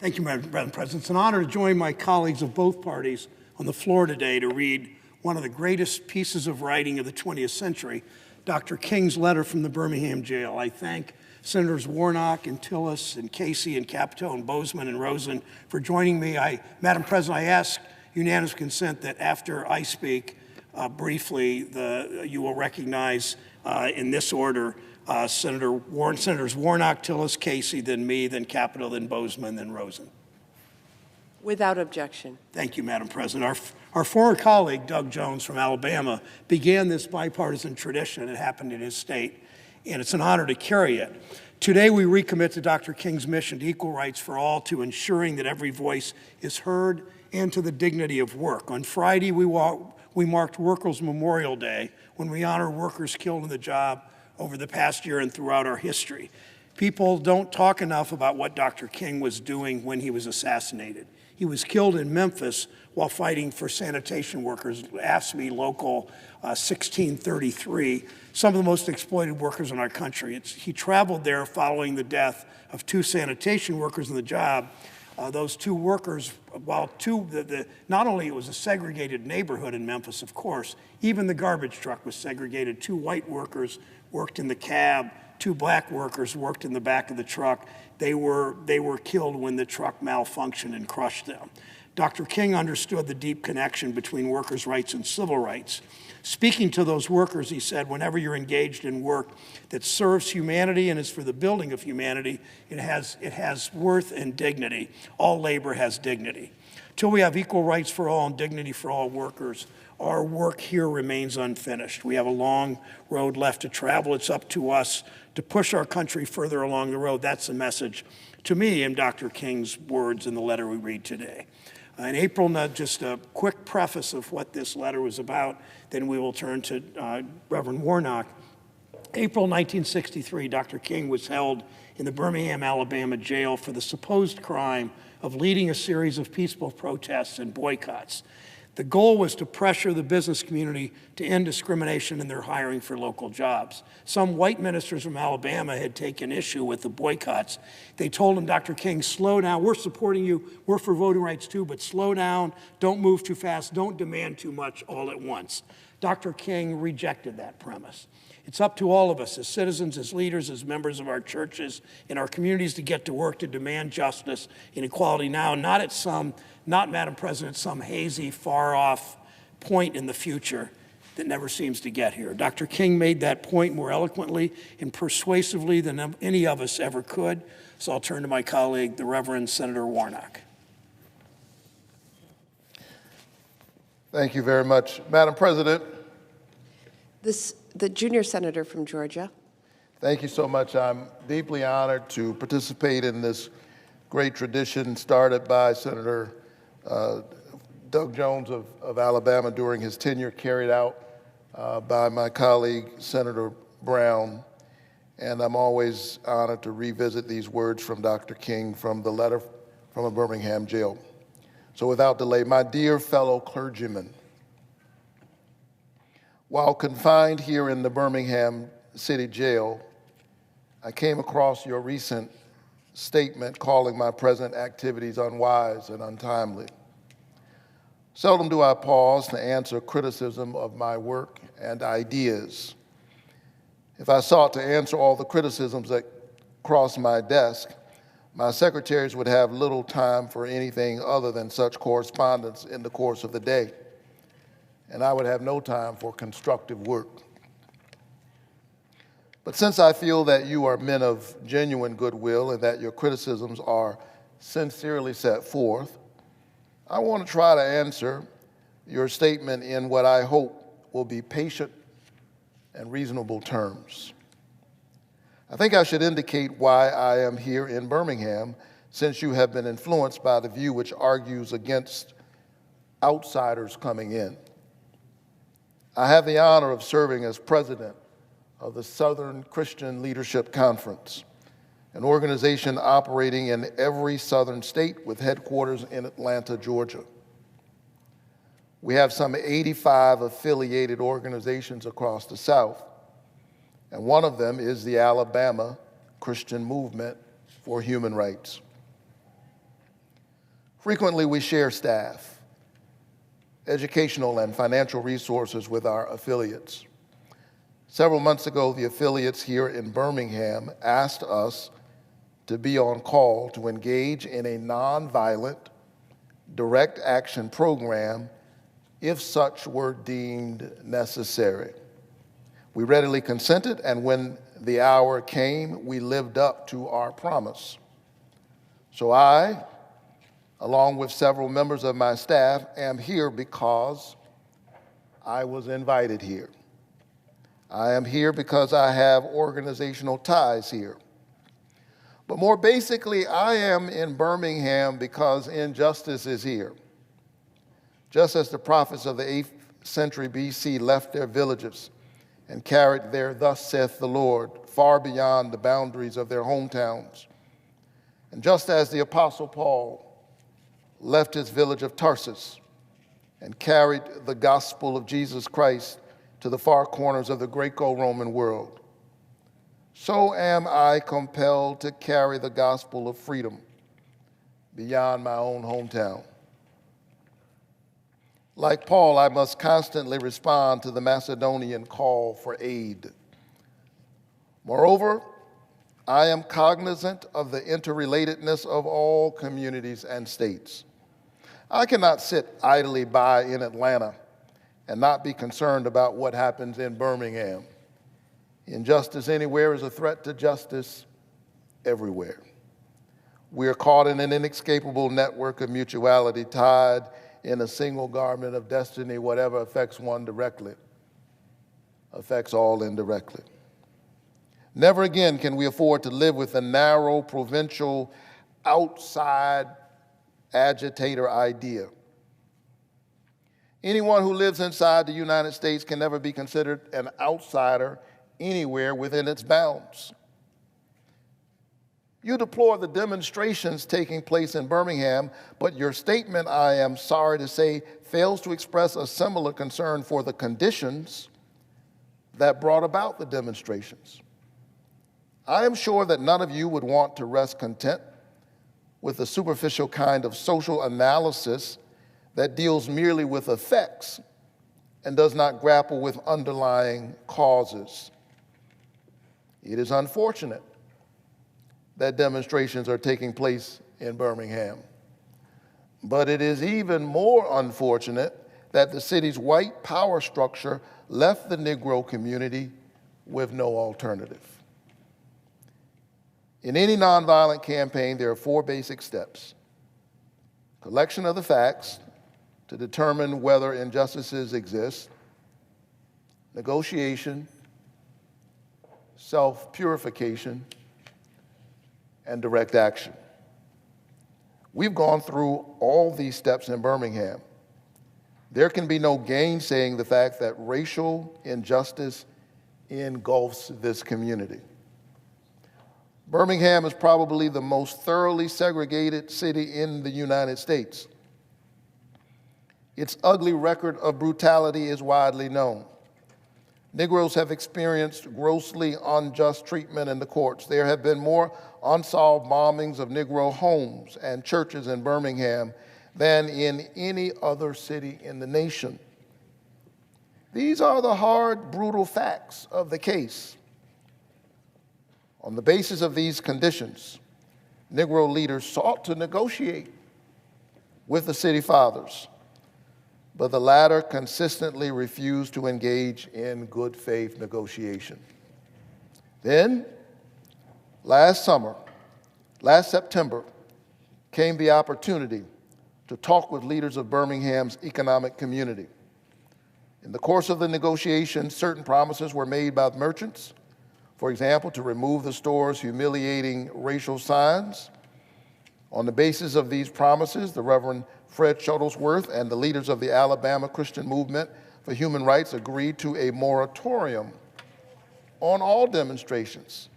Thank you, Madam President. It's an honor to join my colleagues of both parties on the floor today to read one of the greatest pieces of writing of the 20th century, Dr. King's letter from the Birmingham jail. I thank Senators Warnock and Tillis and Casey and Capito and Bozeman and Rosen for joining me. Madam President, I ask unanimous consent that after I speak briefly, you will recognize in this order Senators Warnock, Tillis, Casey, then me, then Capito, then Bozeman, then Rosen. Without objection. Thank you, Madam President. Our former colleague, Doug Jones from Alabama, began this bipartisan tradition. It happened in his state, and it's an honor to carry it. Today, we recommit to Dr. King's mission to equal rights for all, to ensuring that every voice is heard, and to the dignity of work. On Friday, we marked Workers' Memorial Day, when we honor workers killed in the job over the past year and throughout our history. People don't talk enough about what Dr. King was doing when he was assassinated. He was killed in Memphis while fighting for sanitation workers, AFSCME Local 1633, some of the most exploited workers in our country. He traveled there following the death of two sanitation workers in the job. Those two workers, not only it was a segregated neighborhood in Memphis, of course, even the garbage truck was segregated. Two white workers worked in the cab, two black workers worked in the back of the truck. They were killed when the truck malfunctioned and crushed them. Dr. King understood the deep connection between workers' rights and civil rights. Speaking to those workers, he said, whenever you're engaged in work that serves humanity and is for the building of humanity, it has worth and dignity. All labor has dignity. Till we have equal rights for all and dignity for all workers, our work here remains unfinished. We have a long road left to travel. It's up to us to push our country further along the road. That's the message to me in Dr. King's words in the letter we read today. In April, just a quick preface of what this letter was about, then we will turn to Reverend Warnock. April 1963, Dr. King was held in the Birmingham, Alabama jail for the supposed crime of leading a series of peaceful protests and boycotts. The goal was to pressure the business community to end discrimination in their hiring for local jobs. Some white ministers from Alabama had taken issue with the boycotts. They told him, Dr. King, slow down. We're supporting you. We're for voting rights too, but slow down. Don't move too fast. Don't demand too much all at once. Dr. King rejected that premise. It's up to all of us as citizens, as leaders, as members of our churches and our communities to get to work to demand justice and equality now, not, Madam President, some hazy, far-off point in the future that never seems to get here. Dr. King made that point more eloquently and persuasively than any of us ever could. So I'll turn to my colleague, the Reverend Senator Warnock. Thank you very much. Madam President. The junior senator from Georgia. Thank you so much. I'm deeply honored to participate in this great tradition started by Senator Doug Jones of Alabama during his tenure, carried out by my colleague, Senator Brown. And I'm always honored to revisit these words from Dr. King from the letter from a Birmingham jail. So without delay, my dear fellow clergymen, while confined here in the Birmingham City Jail, I came across your recent statement calling my present activities unwise and untimely. Seldom do I pause to answer criticism of my work and ideas. If I sought to answer all the criticisms that cross my desk, my secretaries would have little time for anything other than such correspondence in the course of the day, and I would have no time for constructive work. But since I feel that you are men of genuine goodwill and that your criticisms are sincerely set forth, I want to try to answer your statement in what I hope will be patient and reasonable terms. I think I should indicate why I am here in Birmingham, since you have been influenced by the view which argues against outsiders coming in. I have the honor of serving as president of the Southern Christian Leadership Conference, an organization operating in every southern state with headquarters in Atlanta, Georgia. We have some 85 affiliated organizations across the South, and one of them is the Alabama Christian Movement for Human Rights. Frequently, we share staff, educational and financial resources with our affiliates. Several months ago, the affiliates here in Birmingham asked us to be on call to engage in a nonviolent, direct action program if such were deemed necessary. We readily consented, and when the hour came, we lived up to our promise. So I, along with several members of my staff, am here because I was invited here. I am here because I have organizational ties here. But more basically, I am in Birmingham because injustice is here. Just as the prophets of the 8th century BC left their villages and carried their "Thus saith the Lord" far beyond the boundaries of their hometowns, and just as the Apostle Paul left his village of Tarsus and carried the gospel of Jesus Christ to the far corners of the Greco-Roman world, so am I compelled to carry the gospel of freedom beyond my own hometown. Like Paul, I must constantly respond to the Macedonian call for aid. Moreover, I am cognizant of the interrelatedness of all communities and states. I cannot sit idly by in Atlanta and not be concerned about what happens in Birmingham. Injustice anywhere is a threat to justice everywhere. We are caught in an inescapable network of mutuality, tied in a single garment of destiny. Whatever affects one directly affects all indirectly. Never again can we afford to live with a narrow, provincial, outside agitator idea. Anyone who lives inside the United States can never be considered an outsider anywhere within its bounds. You deplore the demonstrations taking place in Birmingham, but your statement, I am sorry to say, fails to express a similar concern for the conditions that brought about the demonstrations. I am sure that none of you would want to rest content with a superficial kind of social analysis that deals merely with effects and does not grapple with underlying causes. It is unfortunate that demonstrations are taking place in Birmingham, but it is even more unfortunate that the city's white power structure left the Negro community with no alternative. In any nonviolent campaign, there are 4 basic steps: collection of the facts to determine whether injustices exist, negotiation, self-purification, and direct action. We've gone through all these steps in Birmingham. There can be no gainsaying the fact that racial injustice engulfs this community. Birmingham is probably the most thoroughly segregated city in the United States. Its ugly record of brutality is widely known. Negroes have experienced grossly unjust treatment in the courts. There have been more unsolved bombings of Negro homes and churches in Birmingham than in any other city in the nation. These are the hard, brutal facts of the case. On the basis of these conditions, Negro leaders sought to negotiate with the city fathers, but the latter consistently refused to engage in good faith negotiation. Then, last September, came the opportunity to talk with leaders of Birmingham's economic community. In the course of the negotiations, certain promises were made by merchants, for example, to remove the store's humiliating racial signs. On the basis of these promises, the Reverend Fred Shuttlesworth and the leaders of the Alabama Christian Movement for Human Rights agreed to a moratorium on all demonstrations.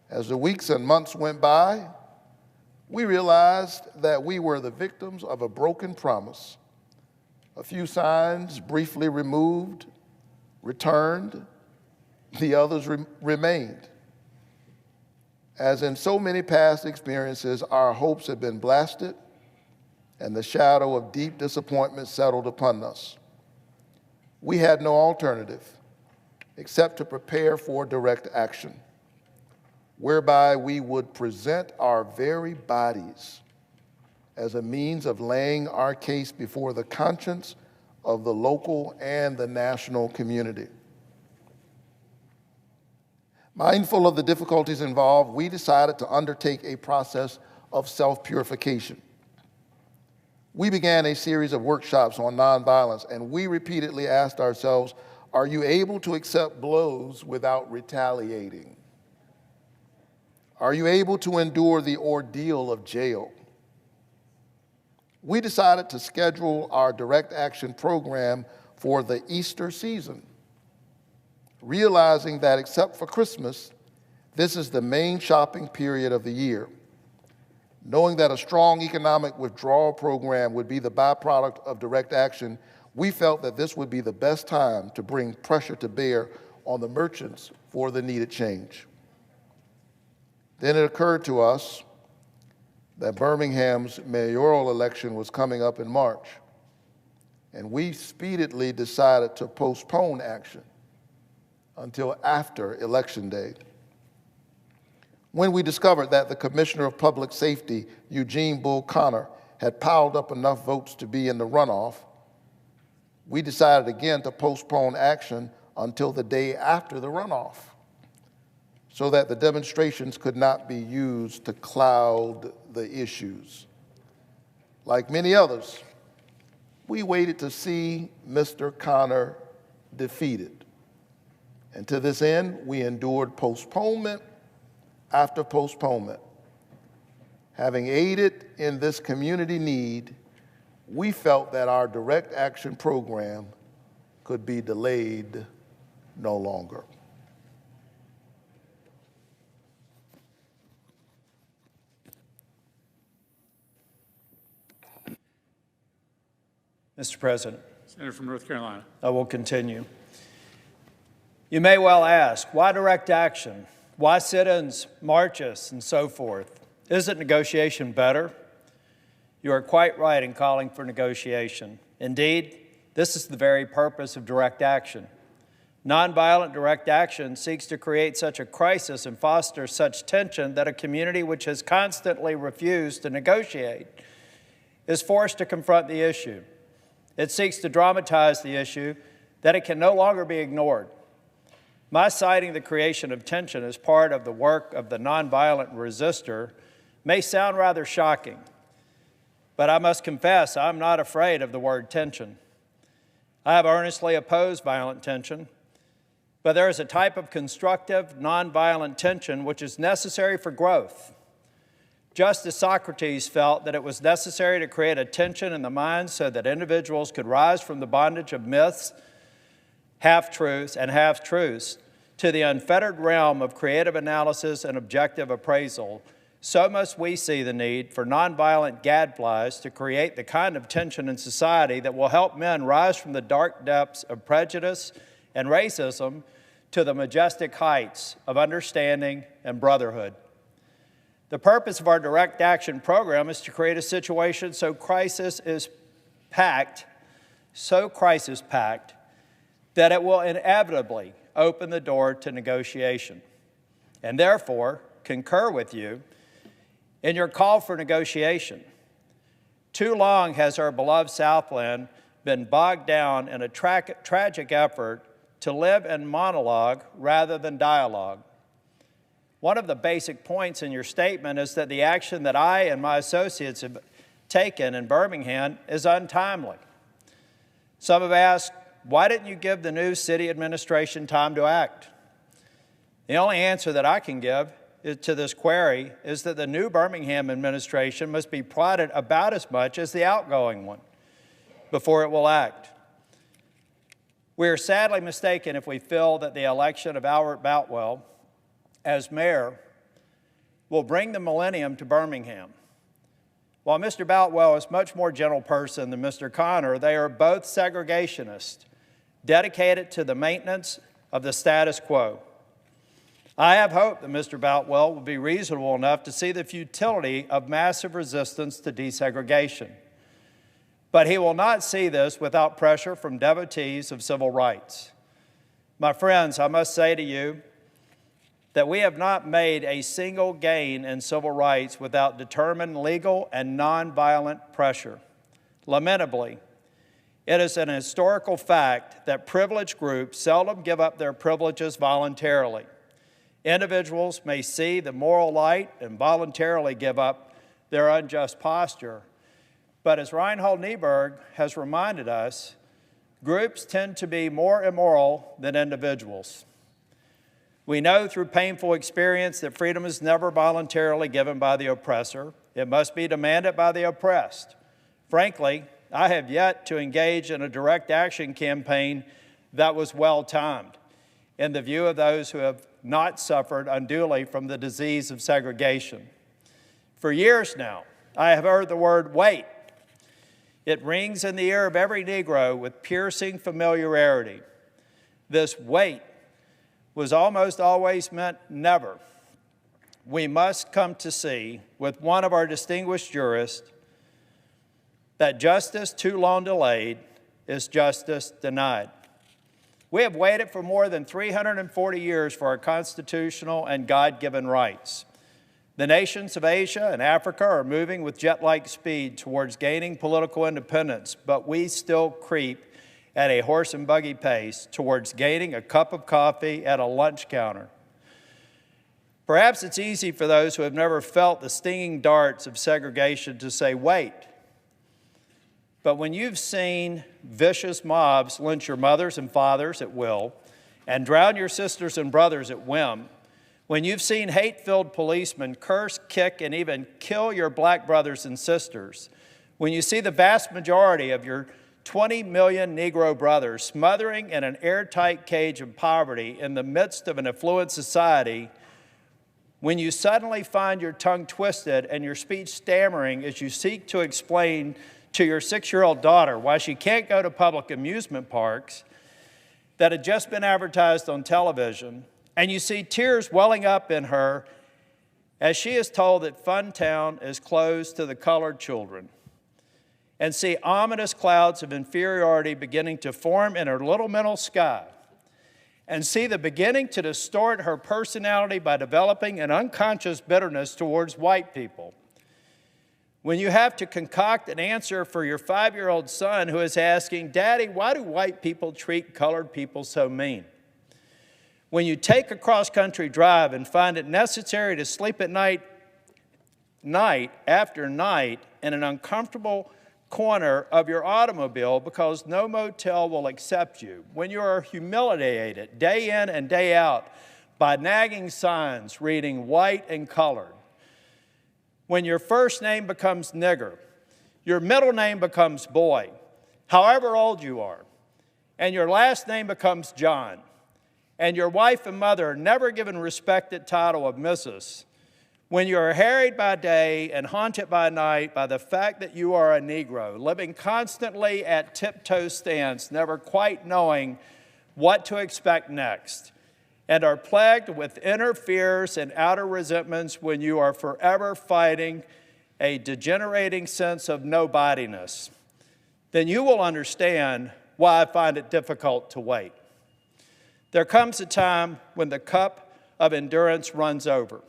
As the weeks and months went by, we realized that we were the victims of a broken promise. A few signs briefly removed, returned, the others remained. As in so many past experiences, our hopes had been blasted and the shadow of deep disappointment settled upon us. We had no alternative except to prepare for direct action, whereby we would present our very bodies as a means of laying our case before the conscience of the local and the national community. Mindful of the difficulties involved, we decided to undertake a process of self-purification. We began a series of workshops on nonviolence, and we repeatedly asked ourselves, are you able to accept blows without retaliating? Are you able to endure the ordeal of jail? We decided to schedule our direct action program for the Easter season, realizing that except for Christmas, this is the main shopping period of the year. Knowing that a strong economic withdrawal program would be the byproduct of direct action, we felt that this would be the best time to bring pressure to bear on the merchants for the needed change. Then it occurred to us that Birmingham's mayoral election was coming up in March, and we speedily decided to postpone action until after Election Day. When we discovered that the Commissioner of Public Safety, Eugene Bull Connor, had piled up enough votes to be in the runoff, we decided again to postpone action until the day after the runoff, so that the demonstrations could not be used to cloud the issues. Like many others, we waited to see Mr. Connor defeated. And to this end, we endured postponement after postponement. Having aided in this community need, we felt that our direct action program could be delayed no longer. Mr. President, Senator from North Carolina. I will continue. You may well ask, why direct action? Why sit-ins, marches, and so forth? Isn't negotiation better? You are quite right in calling for negotiation. Indeed, this is the very purpose of direct action. Nonviolent direct action seeks to create such a crisis and foster such tension that a community which has constantly refused to negotiate is forced to confront the issue. It seeks to dramatize the issue that it can no longer be ignored. My citing the creation of tension as part of the work of the nonviolent resistor may sound rather shocking, but I must confess I'm not afraid of the word tension. I have earnestly opposed violent tension, but there is a type of constructive, nonviolent tension which is necessary for growth. Just as Socrates felt that it was necessary to create a tension in the mind so that individuals could rise from the bondage of myths, half-truths, and half-truths to the unfettered realm of creative analysis and objective appraisal, so must we see the need for nonviolent gadflies to create the kind of tension in society that will help men rise from the dark depths of prejudice and racism to the majestic heights of understanding and brotherhood. The purpose of our direct action program is to create a situation so crisis-packed, that it will inevitably open the door to negotiation, and therefore concur with you in your call for negotiation. Too long has our beloved Southland been bogged down in a tragic effort to live in monologue rather than dialogue. One of the basic points in your statement is that the action that I and my associates have taken in Birmingham is untimely. Some have asked, why didn't you give the new city administration time to act? The only answer that I can give to this query is that the new Birmingham administration must be prodded about as much as the outgoing one before it will act. We are sadly mistaken if we feel that the election of Albert Boutwell as mayor will bring the millennium to Birmingham. While Mr. Boutwell is a much more gentle person than Mr. Connor, they are both segregationists, dedicated to the maintenance of the status quo. I have hope that Mr. Boutwell will be reasonable enough to see the futility of massive resistance to desegregation. But he will not see this without pressure from devotees of civil rights. My friends, I must say to you that we have not made a single gain in civil rights without determined legal and nonviolent pressure. Lamentably, it is an historical fact that privileged groups seldom give up their privileges voluntarily. Individuals may see the moral light and voluntarily give up their unjust posture. But as Reinhold Niebuhr has reminded us, groups tend to be more immoral than individuals. We know through painful experience that freedom is never voluntarily given by the oppressor. It must be demanded by the oppressed. Frankly, I have yet to engage in a direct action campaign that was well-timed, in the view of those who have not suffered unduly from the disease of segregation. For years now, I have heard the word wait. It rings in the ear of every Negro with piercing familiarity. This wait was almost always meant never. We must come to see, with one of our distinguished jurists, that justice too long delayed is justice denied. We have waited for more than 340 years for our constitutional and God-given rights. The nations of Asia and Africa are moving with jet-like speed towards gaining political independence, but we still creep at a horse and buggy pace towards gaining a cup of coffee at a lunch counter. Perhaps it's easy for those who have never felt the stinging darts of segregation to say, wait. But when you've seen vicious mobs lynch your mothers and fathers at will and drown your sisters and brothers at whim, when you've seen hate-filled policemen curse, kick, and even kill your black brothers and sisters, when you see the vast majority of your 20 million Negro brothers smothering in an airtight cage of poverty in the midst of an affluent society, when you suddenly find your tongue twisted and your speech stammering as you seek to explain to your 6-year-old daughter why she can't go to public amusement parks that had just been advertised on television, and you see tears welling up in her as she is told that Funtown is closed to the colored children, and see ominous clouds of inferiority beginning to form in her little mental sky, and see the beginning to distort her personality by developing an unconscious bitterness towards white people, when you have to concoct an answer for your 5-year-old son who is asking, Daddy, why do white people treat colored people so mean? When you take a cross-country drive and find it necessary to sleep at night after night in an uncomfortable corner of your automobile because no motel will accept you, when you are humiliated day in and day out by nagging signs reading white and colored, when your first name becomes nigger, your middle name becomes boy, however old you are, and your last name becomes John, and your wife and mother are never given respected title of Mrs., when you are harried by day and haunted by night by the fact that you are a Negro, living constantly at tiptoe stance, never quite knowing what to expect next, and are plagued with inner fears and outer resentments when you are forever fighting a degenerating sense of nobodiness, then you will understand why I find it difficult to wait. There comes a time when the cup of endurance runs over,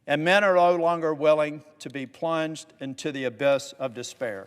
and men are no longer willing to be plunged into the abyss of despair.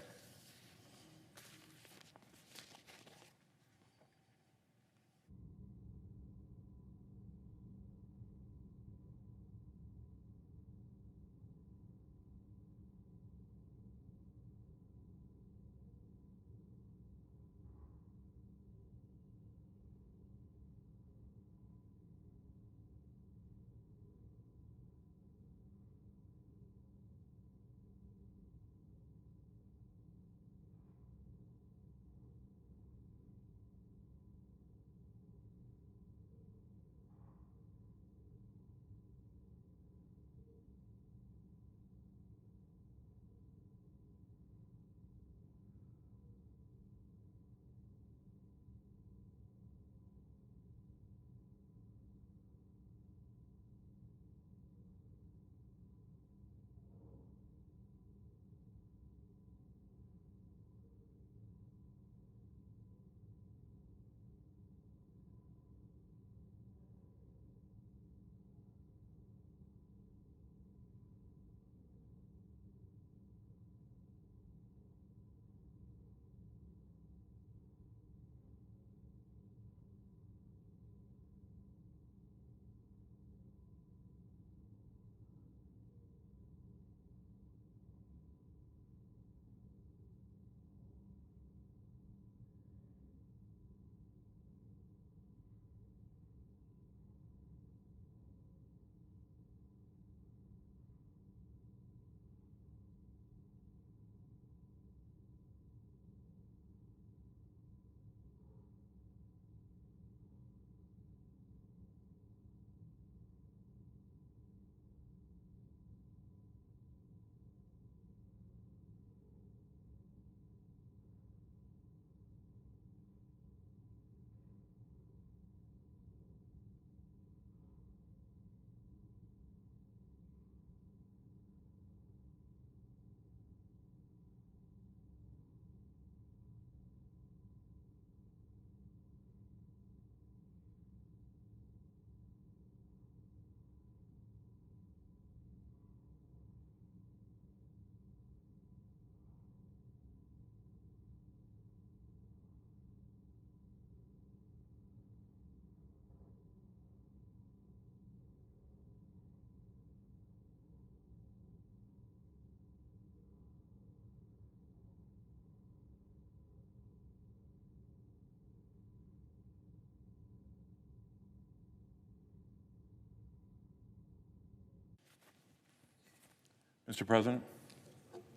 Mr. President.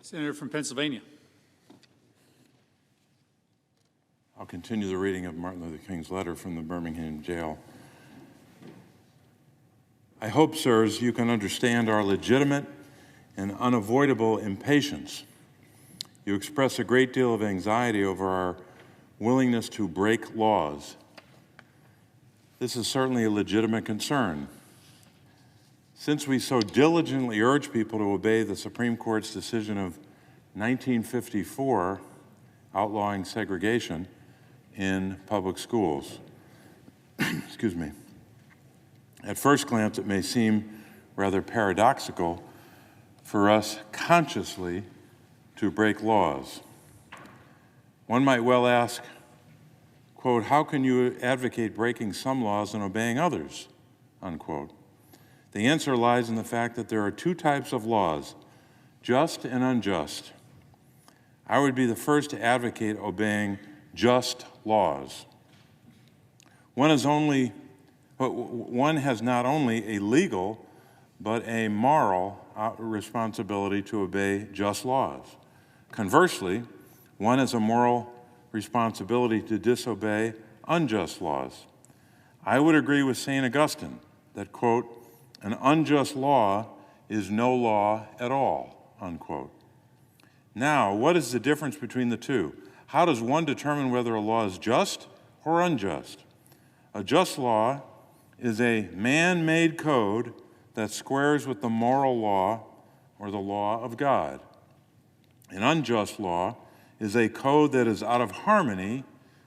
Senator from Pennsylvania. I'll continue the reading of Martin Luther King's letter from the Birmingham jail. I hope, sirs, you can understand our legitimate and unavoidable impatience. You express a great deal of anxiety over our willingness to break laws. This is certainly a legitimate concern. Since we so diligently urge people to obey the Supreme Court's decision of 1954 outlawing segregation in public schools. Excuse me. At first glance, it may seem rather paradoxical for us consciously to break laws. One might well ask, quote, how can you advocate breaking some laws and obeying others, unquote? The answer lies in the fact that there are two types of laws, just and unjust. I would be the first to advocate obeying just laws. One has not only a legal, but a moral responsibility to obey just laws. Conversely, one has a moral responsibility to disobey unjust laws. I would agree with St. Augustine that, quote, an unjust law is no law at all, unquote. Now, what is the difference between the two? How does one determine whether a law is just or unjust? A just law is a man-made code that squares with the moral law or the law of God. An unjust law is a code that is out of harmony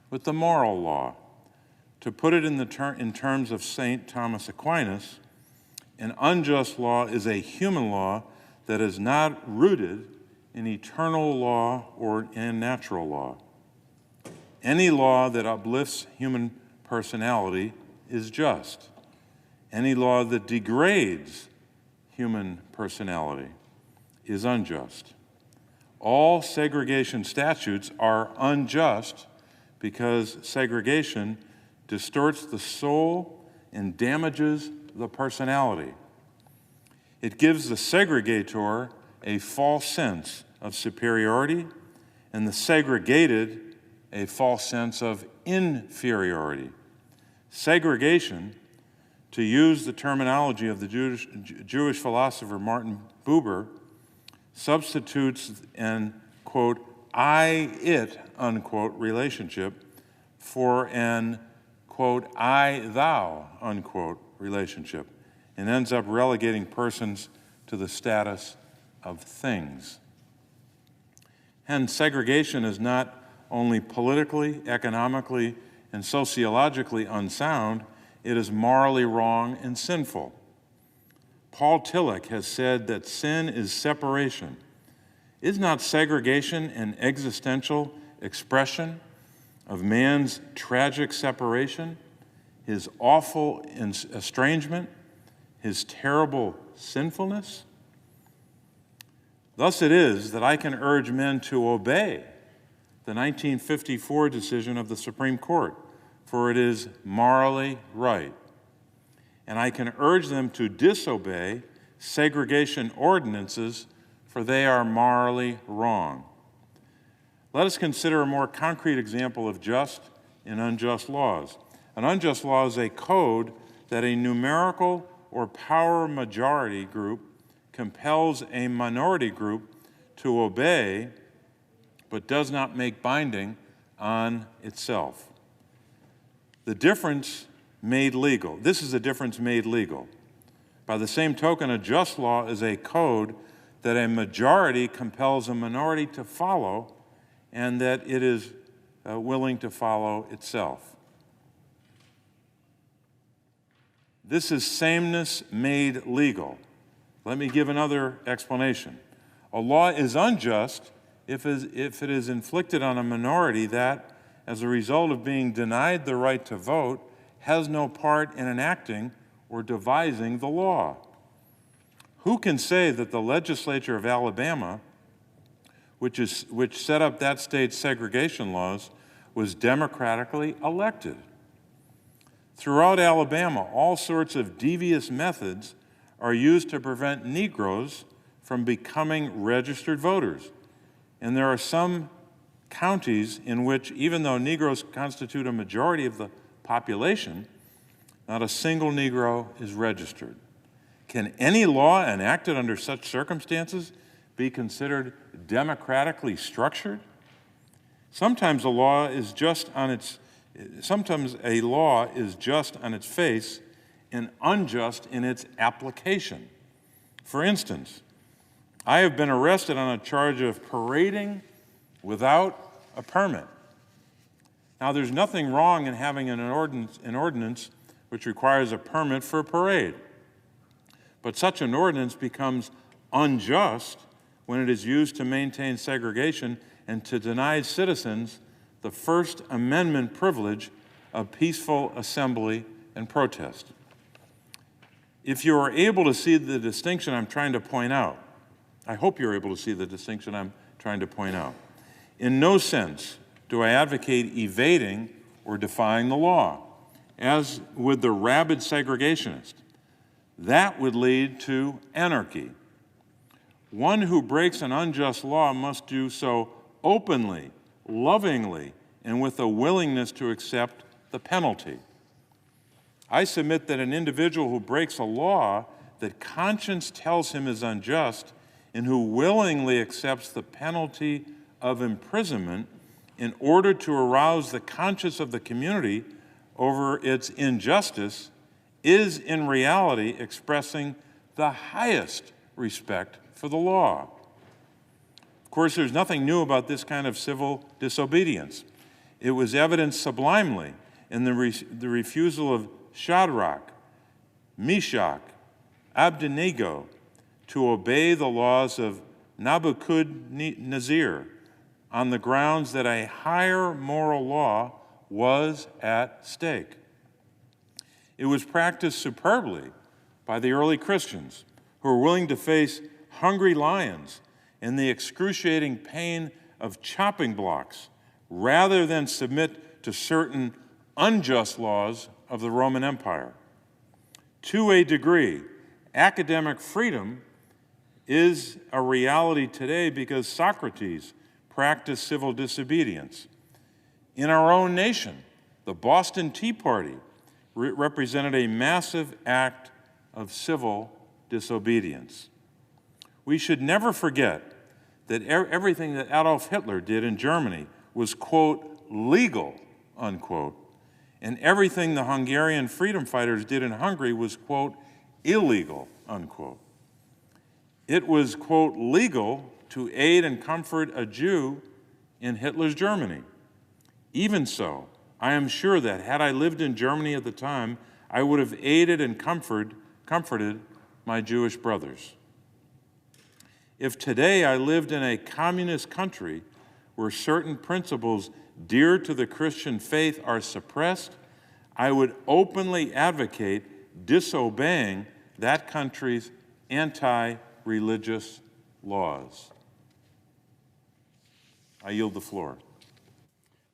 with the moral law. To put it in terms of St. Thomas Aquinas, an unjust law is a human law that is not rooted in eternal law or in natural law. Any law that uplifts human personality is just. Any law that degrades human personality is unjust. All segregation statutes are unjust because segregation distorts the soul and damages the personality. It gives the segregator a false sense of superiority and the segregated a false sense of inferiority. Segregation, to use the terminology of the Jewish philosopher Martin Buber, substitutes an, quote, I-it, unquote, relationship for an, quote, I-thou, unquote, relationship, and ends up relegating persons to the status of things. Hence, segregation is not only politically, economically, and sociologically unsound, it is morally wrong and sinful. Paul Tillich has said that sin is separation. Is not segregation an existential expression of man's tragic separation, his awful estrangement, his terrible sinfulness? Thus it is that I can urge men to obey the 1954 decision of the Supreme Court, for it is morally right. And I can urge them to disobey segregation ordinances, for they are morally wrong. Let us consider a more concrete example of just and unjust laws. An unjust law is a code that a numerical or power majority group compels a minority group to obey, but does not make binding on itself. The difference made legal. This is a difference made legal. By the same token, a just law is a code that a majority compels a minority to follow and that it is willing to follow itself. This is sameness made legal. Let me give another explanation. A law is unjust if it is inflicted on a minority that, as a result of being denied the right to vote, has no part in enacting or devising the law. Who can say that the legislature of Alabama, which set up that state's segregation laws, was democratically elected? Throughout Alabama, all sorts of devious methods are used to prevent Negroes from becoming registered voters. And there are some counties in which, even though Negroes constitute a majority of the population, not a single Negro is registered. Can any law enacted under such circumstances be considered democratically structured? Sometimes a law is just on its face and unjust in its application. For instance, I have been arrested on a charge of parading without a permit. Now, there's nothing wrong in having an ordinance which requires a permit for a parade, but such an ordinance becomes unjust when it is used to maintain segregation and to deny citizens the First Amendment privilege of peaceful assembly and protest. If you are able to see the distinction I'm trying to point out, I hope you're able to see the distinction I'm trying to point out. In no sense do I advocate evading or defying the law, as with the rabid segregationist. That would lead to anarchy. One who breaks an unjust law must do so openly, lovingly, and with a willingness to accept the penalty. I submit that an individual who breaks a law that conscience tells him is unjust and who willingly accepts the penalty of imprisonment in order to arouse the conscience of the community over its injustice is in reality expressing the highest respect for the law. Of course, there's nothing new about this kind of civil disobedience. It was evidenced sublimely in the refusal of Shadrach, Meshach, Abednego to obey the laws of Nebuchadnezzar on the grounds that a higher moral law was at stake. It was practiced superbly by the early Christians who were willing to face hungry lions and the excruciating pain of chopping blocks rather than submit to certain unjust laws of the Roman Empire. To a degree, academic freedom is a reality today because Socrates practiced civil disobedience. In our own nation, the Boston Tea Party represented a massive act of civil disobedience. We should never forget that everything that Adolf Hitler did in Germany was, quote, legal, unquote, and everything the Hungarian freedom fighters did in Hungary was, quote, illegal, unquote. It was, quote, legal to aid and comfort a Jew in Hitler's Germany. Even so, I am sure that had I lived in Germany at the time, I would have aided and comforted my Jewish brothers. If today I lived in a communist country where certain principles dear to the Christian faith are suppressed, I would openly advocate disobeying that country's anti-religious laws. I yield the floor.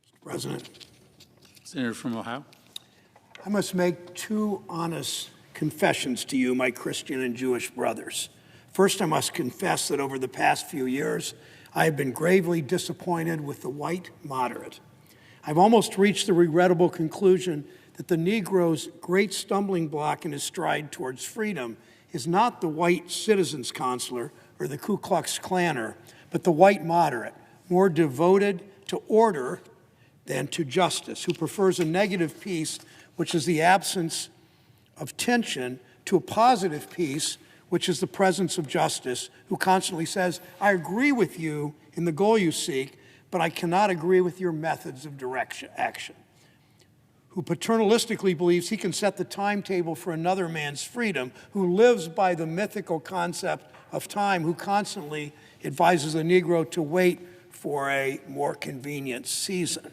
Mr. President, Senator from Ohio. I must make two honest confessions to you, my Christian and Jewish brothers. First, I must confess that over the past few years, I have been gravely disappointed with the white moderate. I've almost reached the regrettable conclusion that the Negro's great stumbling block in his stride towards freedom is not the white citizens counselor or the Ku Klux Klanner, but the white moderate, more devoted to order than to justice, who prefers a negative peace, which is the absence of tension, to a positive peace, which is the presence of justice, who constantly says, I agree with you in the goal you seek, but I cannot agree with your methods of action, who paternalistically believes he can set the timetable for another man's freedom, who lives by the mythical concept of time, who constantly advises the Negro to wait for a more convenient season.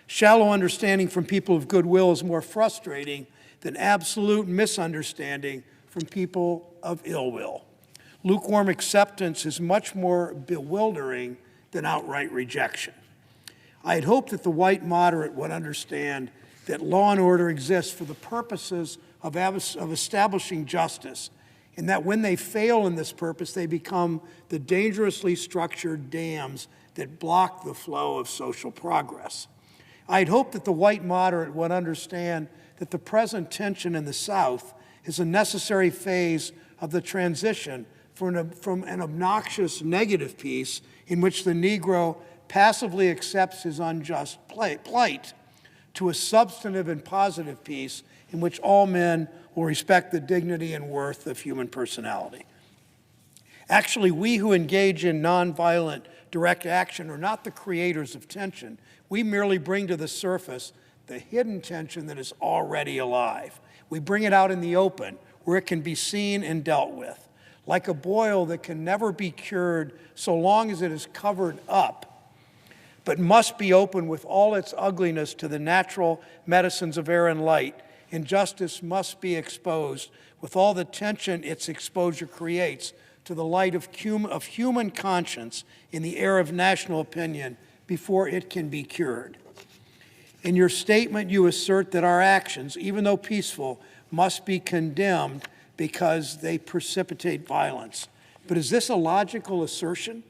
Shallow understanding from people of goodwill is more frustrating than absolute misunderstanding from people of ill will. Lukewarm acceptance is much more bewildering than outright rejection. I had hoped that the white moderate would understand that law and order exists for the purposes of establishing justice and that when they fail in this purpose, they become the dangerously structured dams that block the flow of social progress. I'd hope that the white moderate would understand that the present tension in the South is a necessary phase of the transition from an obnoxious negative peace in which the Negro passively accepts his unjust plight to a substantive and positive peace in which all men will respect the dignity and worth of human personality. Actually, we who engage in nonviolent direct action are not the creators of tension. We merely bring to the surface the hidden tension that is already alive. We bring it out in the open where it can be seen and dealt with, like a boil that can never be cured so long as it is covered up, but must be open with all its ugliness to the natural medicines of air and light. Injustice must be exposed with all the tension its exposure creates to the light of human conscience in the air of national opinion before it can be cured. In your statement, you assert that our actions, even though peaceful, must be condemned because they precipitate violence. But is this a logical assertion?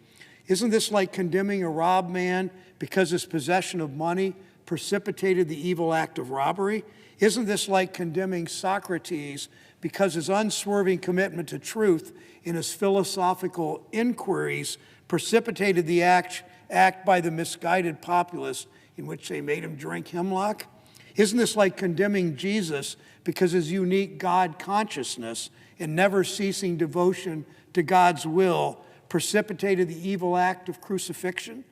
Isn't this like condemning a robbed man because his possession of money precipitated the evil act of robbery? Isn't this like condemning Socrates because his unswerving commitment to truth in his philosophical inquiries precipitated the act by the misguided populace in which they made him drink hemlock? Isn't this like condemning Jesus because his unique God consciousness and never ceasing devotion to God's will precipitated the evil act of crucifixion?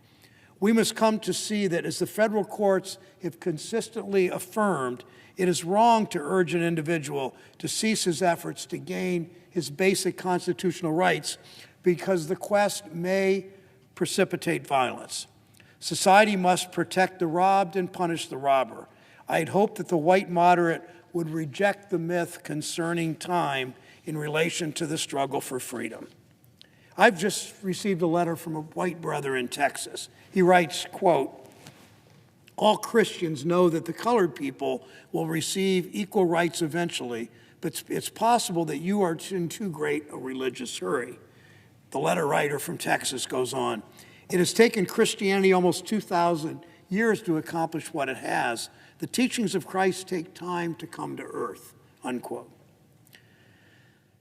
We must come to see that, as the federal courts have consistently affirmed, it is wrong to urge an individual to cease his efforts to gain his basic constitutional rights because the quest may precipitate violence. Society must protect the robbed and punish the robber. I'd hope that the white moderate would reject the myth concerning time in relation to the struggle for freedom. I've just received a letter from a white brother in Texas. He writes, quote, "All Christians know that the colored people will receive equal rights eventually, but it's possible that you are in too great a religious hurry." The letter writer from Texas goes on, "It has taken Christianity almost 2,000 years to accomplish what it has. The teachings of Christ take time to come to earth," unquote.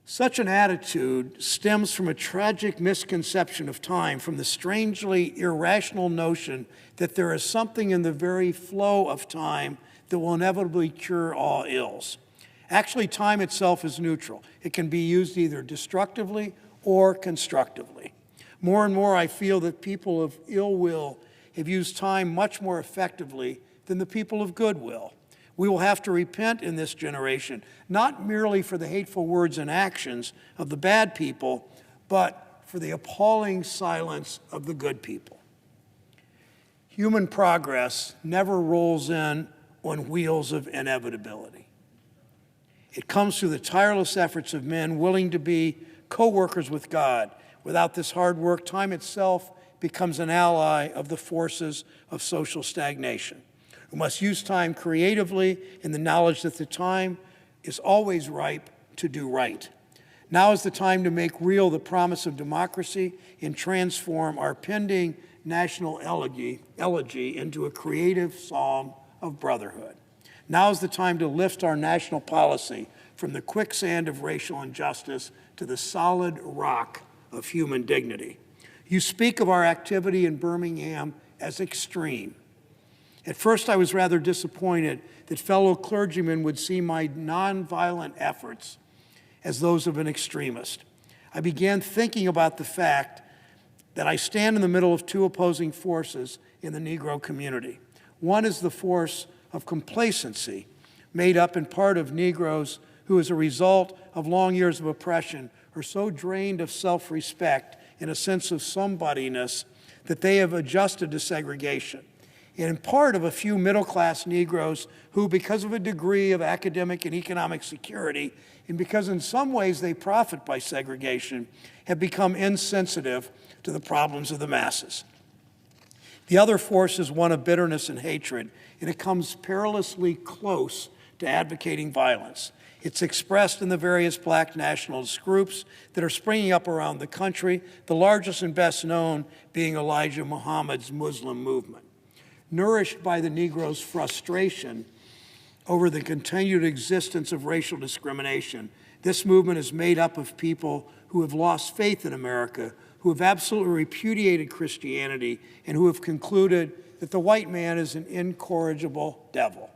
Such an attitude stems from a tragic misconception of time, from the strangely irrational notion that there is something in the very flow of time that will inevitably cure all ills. Actually, time itself is neutral. It can be used either destructively or constructively. More and more, I feel that people of ill will have used time much more effectively than the people of goodwill. We will have to repent in this generation, not merely for the hateful words and actions of the bad people, but for the appalling silence of the good people. Human progress never rolls in on wheels of inevitability. It comes through the tireless efforts of men willing to be co-workers with God. Without this hard work, time itself becomes an ally of the forces of social stagnation. We must use time creatively in the knowledge that the time is always ripe to do right. Now is the time to make real the promise of democracy and transform our pending national elegy into a creative psalm of brotherhood. Now is the time to lift our national policy from the quicksand of racial injustice to the solid rock of human dignity. You speak of our activity in Birmingham as extreme. At first, I was rather disappointed that fellow clergymen would see my nonviolent efforts as those of an extremist. I began thinking about the fact that I stand in the middle of two opposing forces in the Negro community. One is the force of complacency, made up in part of Negroes who, as a result of long years of oppression, are so drained of self-respect and a sense of somebodyness that they have adjusted to segregation. And in part of a few middle-class Negroes who, because of a degree of academic and economic security, and because in some ways they profit by segregation, have become insensitive to the problems of the masses. The other force is one of bitterness and hatred, and it comes perilously close to advocating violence. It's expressed in the various black nationalist groups that are springing up around the country, the largest and best known being Elijah Muhammad's Muslim movement. Nourished by the Negro's frustration over the continued existence of racial discrimination, this movement is made up of people who have lost faith in America, who have absolutely repudiated Christianity, and who have concluded that the white man is an incorrigible devil.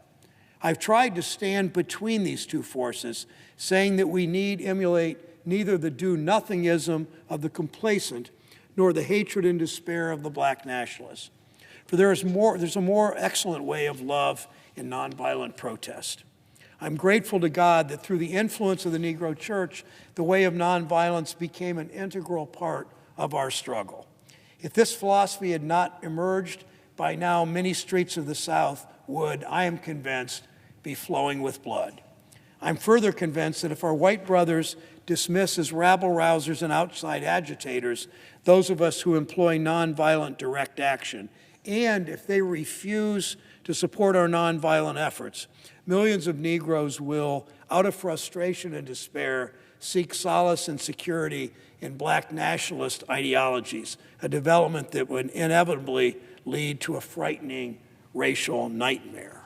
I've tried to stand between these two forces, saying that we need emulate neither the do-nothingism of the complacent nor the hatred and despair of the black nationalists. For there's a more excellent way of love in nonviolent protest. I'm grateful to God that through the influence of the Negro Church, the way of nonviolence became an integral part of our struggle. If this philosophy had not emerged, by now many streets of the South would, I am convinced, be flowing with blood. I'm further convinced that if our white brothers dismiss as rabble-rousers and outside agitators those of us who employ nonviolent direct action, and if they refuse to support our nonviolent efforts, millions of Negroes will, out of frustration and despair, seek solace and security in black nationalist ideologies, a development that would inevitably lead to a frightening racial nightmare.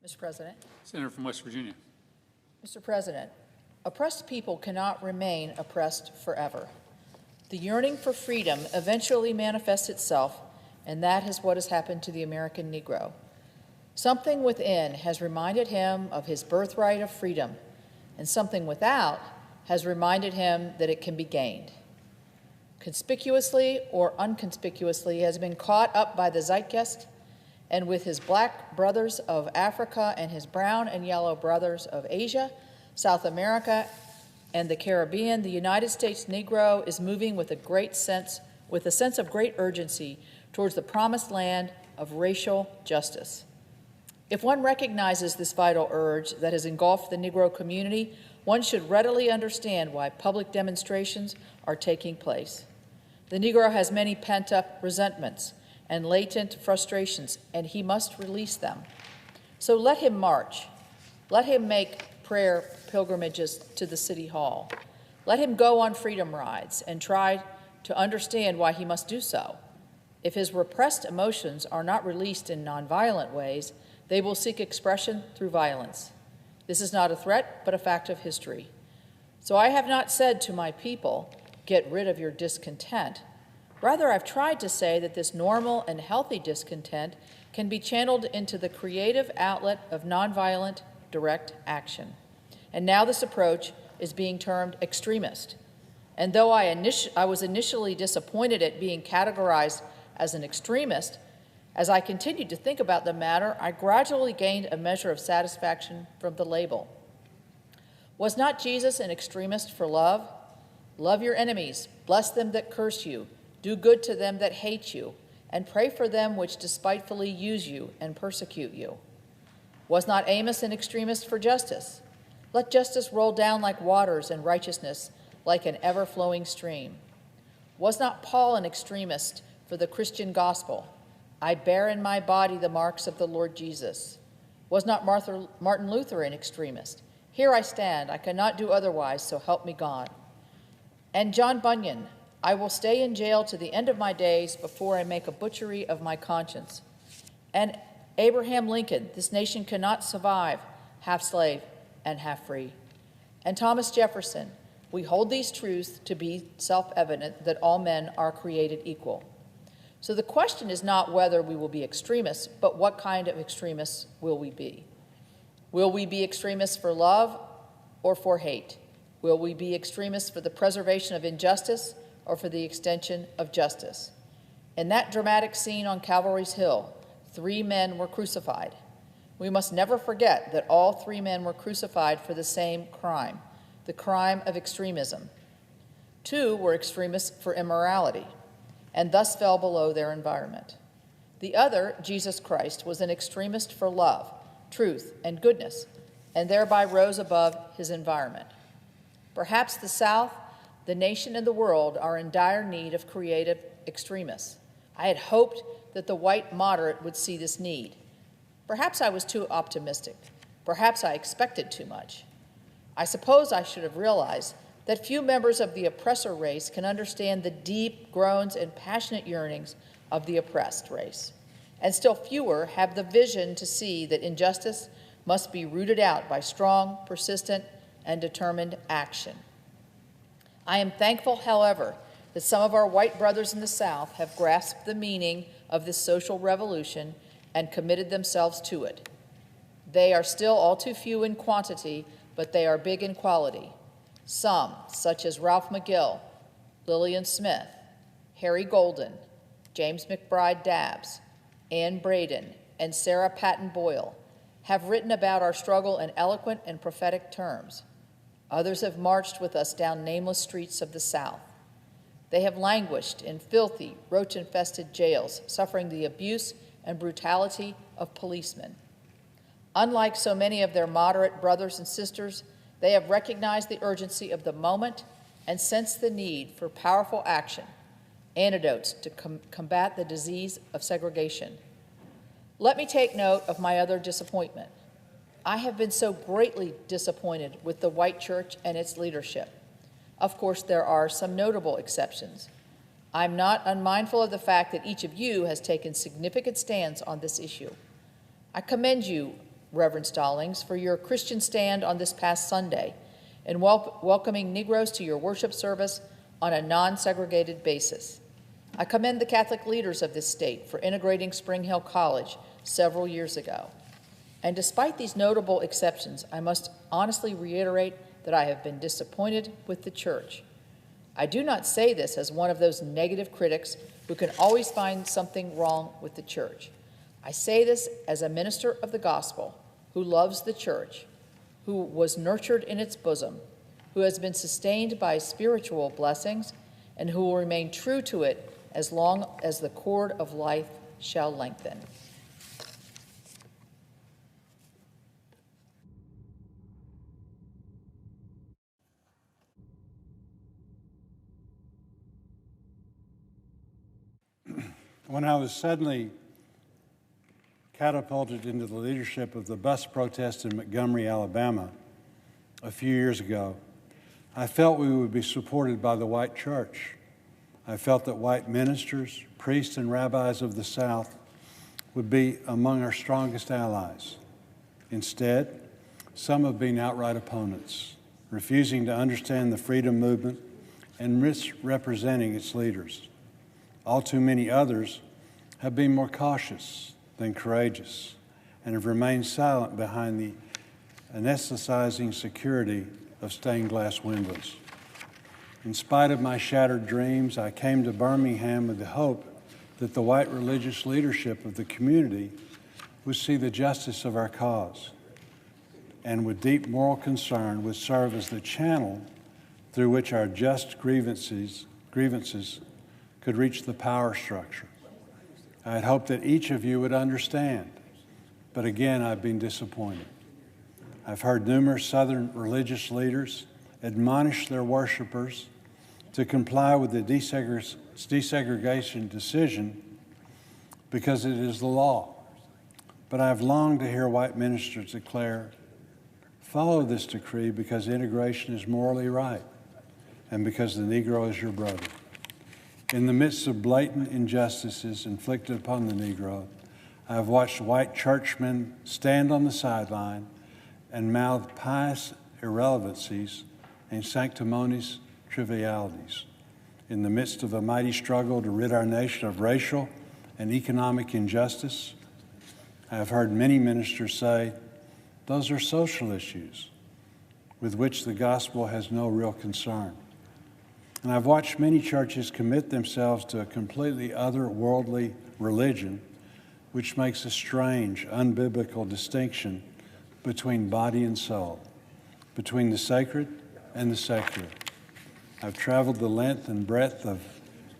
Mr. President. Senator from West Virginia. Mr. President, oppressed people cannot remain oppressed forever. The yearning for freedom eventually manifests itself, and that is what has happened to the American Negro. Something within has reminded him of his birthright of freedom, and something without has reminded him that it can be gained. Conspicuously or unconspicuously, he has been caught up by the zeitgeist, and with his black brothers of Africa and his brown and yellow brothers of Asia, South America, and the Caribbean, the United States Negro is moving with a sense of great urgency towards the promised land of racial justice. If one recognizes this vital urge that has engulfed the Negro community, one should readily understand why public demonstrations are taking place. The Negro has many pent-up resentments and latent frustrations, and he must release them. So let him march. Let him make prayer pilgrimages to the City Hall. Let him go on freedom rides and try to understand why he must do so. If his repressed emotions are not released in nonviolent ways, they will seek expression through violence. This is not a threat, but a fact of history. So I have not said to my people, get rid of your discontent. Rather, I've tried to say that this normal and healthy discontent can be channeled into the creative outlet of nonviolent direct action. And now this approach is being termed extremist. And though I was initially disappointed at being categorized as an extremist, as I continued to think about the matter, I gradually gained a measure of satisfaction from the label. Was not Jesus an extremist for love? Love your enemies, bless them that curse you, do good to them that hate you, and pray for them which despitefully use you and persecute you. Was not Amos an extremist for justice? Let justice roll down like waters and righteousness like an ever-flowing stream. Was not Paul an extremist for the Christian gospel? I bear in my body the marks of the Lord Jesus. Was not Martin Luther an extremist? Here I stand, I cannot do otherwise, so help me God. And John Bunyan, I will stay in jail to the end of my days before I make a butchery of my conscience. And Abraham Lincoln, this nation cannot survive half slave and half free. And Thomas Jefferson, we hold these truths to be self-evident that all men are created equal. So the question is not whether we will be extremists, but what kind of extremists will we be? Will we be extremists for love or for hate? Will we be extremists for the preservation of injustice or for the extension of justice? In that dramatic scene on Calvary's Hill, 3 men were crucified. We must never forget that all 3 men were crucified for the same crime, the crime of extremism. 2 were extremists for immorality, and thus fell below their environment. The other, Jesus Christ, was an extremist for love, truth, and goodness, and thereby rose above his environment. Perhaps the South, the nation, and the world are in dire need of creative extremists. I had hoped that the white moderate would see this need. Perhaps I was too optimistic. Perhaps I expected too much. I suppose I should have realized that few members of the oppressor race can understand the deep groans and passionate yearnings of the oppressed race, and still fewer have the vision to see that injustice must be rooted out by strong, persistent, and determined action. I am thankful, however, that some of our white brothers in the South have grasped the meaning of this social revolution and committed themselves to it. They are still all too few in quantity, but they are big in quality. Some, such as Ralph McGill, Lillian Smith, Harry Golden, James McBride Dabbs, Ann Braden, and Sarah Patton Boyle, have written about our struggle in eloquent and prophetic terms. Others have marched with us down nameless streets of the South. They have languished in filthy, roach-infested jails, suffering the abuse and brutality of policemen. Unlike so many of their moderate brothers and sisters, they have recognized the urgency of the moment and sensed the need for powerful action, antidotes to combat the disease of segregation. Let me take note of my other disappointment. I have been so greatly disappointed with the white church and its leadership. Of course, there are some notable exceptions. I'm not unmindful of the fact that each of you has taken significant stands on this issue. I commend you, Reverend Stallings, for your Christian stand on this past Sunday in welcoming Negroes to your worship service on a non-segregated basis. I commend the Catholic leaders of this state for integrating Spring Hill College several years ago. And despite these notable exceptions, I must honestly reiterate that I have been disappointed with the church. I do not say this as one of those negative critics who can always find something wrong with the church. I say this as a minister of the gospel who loves the church, who was nurtured in its bosom, who has been sustained by spiritual blessings, and who will remain true to it as long as the cord of life shall lengthen. When I was suddenly catapulted into the leadership of the bus protest in Montgomery, Alabama, a few years ago, I felt we would be supported by the white church. I felt that white ministers, priests, and rabbis of the South would be among our strongest allies. Instead, some have been outright opponents, refusing to understand the freedom movement and misrepresenting its leaders. All too many others have been more cautious than courageous and have remained silent behind the anesthetizing security of stained glass windows. In spite of my shattered dreams, I came to Birmingham with the hope that the white religious leadership of the community would see the justice of our cause and with deep moral concern would serve as the channel through which our just grievances could reach the power structure. I had hoped that each of you would understand, but again, I've been disappointed. I've heard numerous Southern religious leaders admonish their worshipers to comply with the desegregation decision because it is the law. But I've longed to hear white ministers declare, follow this decree because integration is morally right and because the Negro is your brother. In the midst of blatant injustices inflicted upon the Negro, I have watched white churchmen stand on the sideline and mouth pious irrelevancies and sanctimonious trivialities. In the midst of a mighty struggle to rid our nation of racial and economic injustice, I have heard many ministers say, those are social issues with which the gospel has no real concern. And I've watched many churches commit themselves to a completely otherworldly religion, which makes a strange, unbiblical distinction between body and soul, between the sacred and the secular. I've traveled the length and breadth of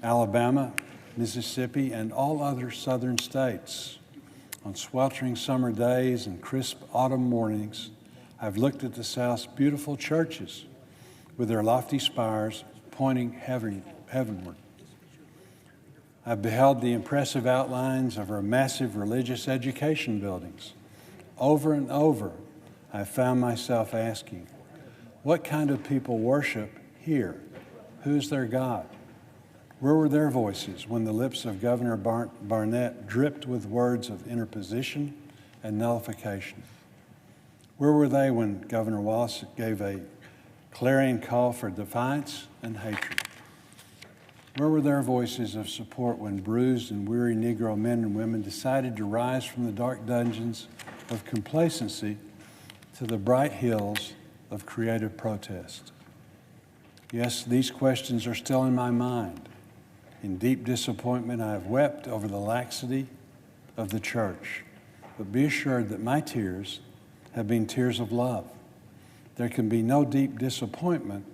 Alabama, Mississippi, and all other southern states. On sweltering summer days and crisp autumn mornings, I've looked at the South's beautiful churches with their lofty spires pointing heavenward. I've beheld the impressive outlines of our massive religious education buildings. Over and over, I've found myself asking, what kind of people worship here? Who's their God? Where were their voices when the lips of Governor Barnett dripped with words of interposition and nullification? Where were they when Governor Wallace gave a clarion call for defiance and hatred? Where were their voices of support when bruised and weary Negro men and women decided to rise from the dark dungeons of complacency to the bright hills of creative protest? Yes, these questions are still in my mind. In deep disappointment, I have wept over the laxity of the church. But be assured that my tears have been tears of love. There can be no deep disappointment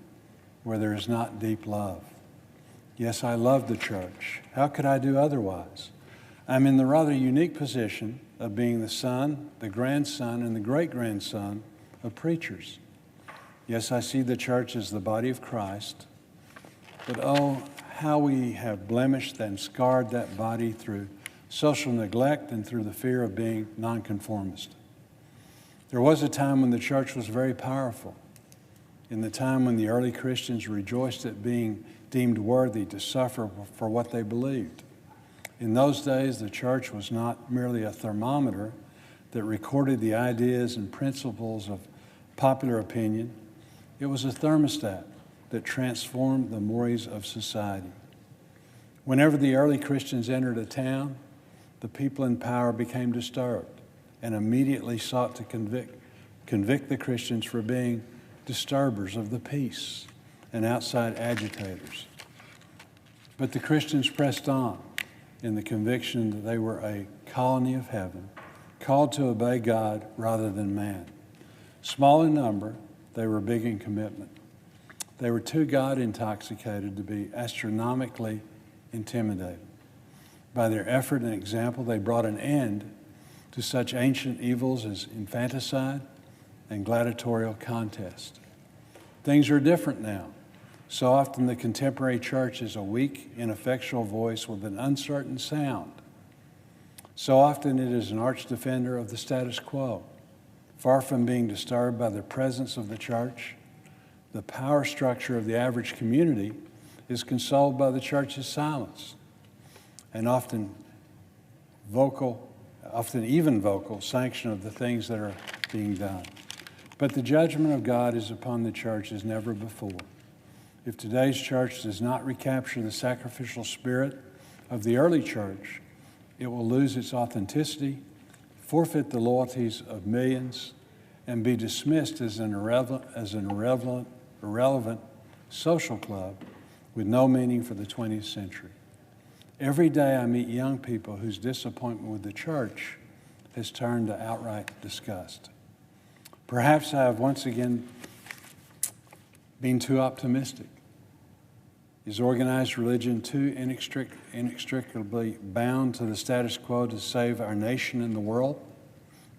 where there is not deep love. Yes, I love the church. How could I do otherwise? I'm in the rather unique position of being the son, the grandson, and the great-grandson of preachers. Yes, I see the church as the body of Christ, but oh, how we have blemished and scarred that body through social neglect and through the fear of being nonconformist. There was a time when the church was very powerful, in the time when the early Christians rejoiced at being deemed worthy to suffer for what they believed. In those days, the church was not merely a thermometer that recorded the ideas and principles of popular opinion. It was a thermostat that transformed the mores of society. Whenever the early Christians entered a town, the people in power became disturbed and immediately sought to convict the Christians for being disturbers of the peace and outside agitators. But the Christians pressed on in the conviction that they were a colony of heaven, called to obey God rather than man. Small in number, they were big in commitment. They were too God-intoxicated to be astronomically intimidated. By their effort and example, they brought an end to such ancient evils as infanticide and gladiatorial contest. Things are different now. So often the contemporary church is a weak, ineffectual voice with an uncertain sound. So often it is an arch defender of the status quo. Far from being disturbed by the presence of the church, the power structure of the average community is consoled by the church's silence and often even vocal sanction of the things that are being done. But the judgment of God is upon the church as never before. If today's church does not recapture the sacrificial spirit of the early church, it will lose its authenticity, forfeit the loyalties of millions, and be dismissed as an irrelevant social club with no meaning for the 20th century. Every day I meet young people whose disappointment with the church has turned to outright disgust. Perhaps I have once again being too optimistic? Is organized religion too inextricably bound to the status quo to save our nation and the world?